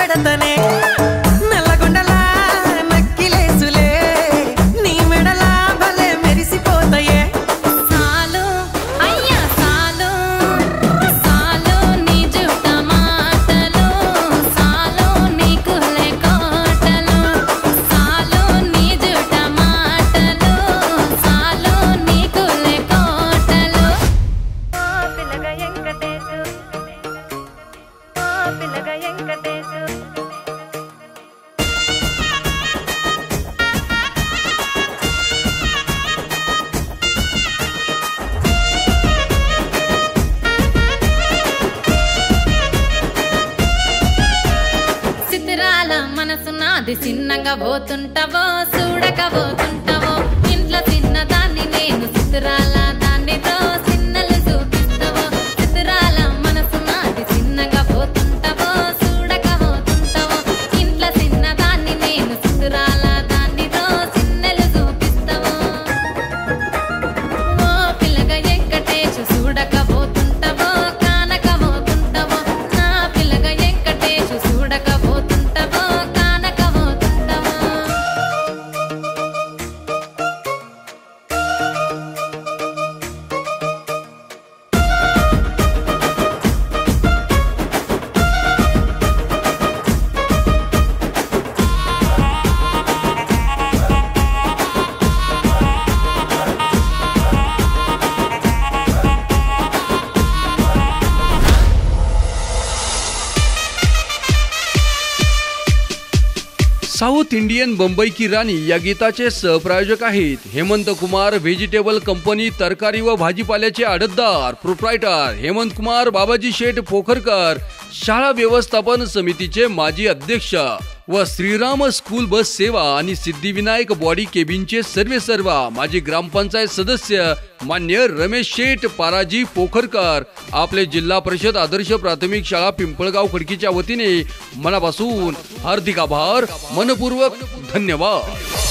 పెడతనే నల్లగొండలా నక్కిలేసులే నీ మెడలా భలే మెరిసిపోతాయే సాలు అయ్యా సాలు సాలు నీ జుట్ట మాటలు సాలు నీ కులే కోటలు సాలు నీ జుట్ట మాటలు సాలు నీ కులే కోటలు పిల్లగా ఎంకటేసు పిల్లగా ఎంకటేసు సిద్ధిరాల మనసు నాది చిన్నగా పోతుంటావో చూడక పోతుంటావో ఇంట్లో చిన్నదాన్ని నేను సిద్ధిరాల దాన్నితో చిన్నలు చూపిస్తావో సిద్ధిరాల మనసు నాది చిన్నగా పోతుంటావో చూడక పోతుంటావో ఇంట్లో చిన్నదాన్ని నేను సిద్ధిరాల దాన్నితో చిన్నలు చూపిస్తావో ఓ పిల్లగా వెంకటేశు చూడక పోతుంటావో కానక పోతుంటావో నా పిల్లగా వెంకటేశు చూడక పోతుంటావో కానక పోతుంటావో साउथ इंडियन बंबई की राणी या गीताचे सहप्रायोजक आहेत हेमंत कुमार व्हेजिटेबल कंपनी तरकारी व भाजीपाल्याचे आडतदार प्रोप्रायटर हेमंत कुमार बाबाजी शेठ पोखरकर शाळा व्यवस्थापन समितीचे माजी अध्यक्ष व श्रीराम स्कूल बस सेवा आणि सिद्धिविनायक बॉडी केबिनचे सर्वेसर्वा माजी ग्रामपंचायत सदस्य मान्य रमेश शेठ पाराजी पोखरकर आपले जिल्हा परिषद आदर्श प्राथमिक शाळा पिंपळगाव खडकीच्या वतीने मनापासून हार्दिक आभार मनपूर्वक धन्यवाद।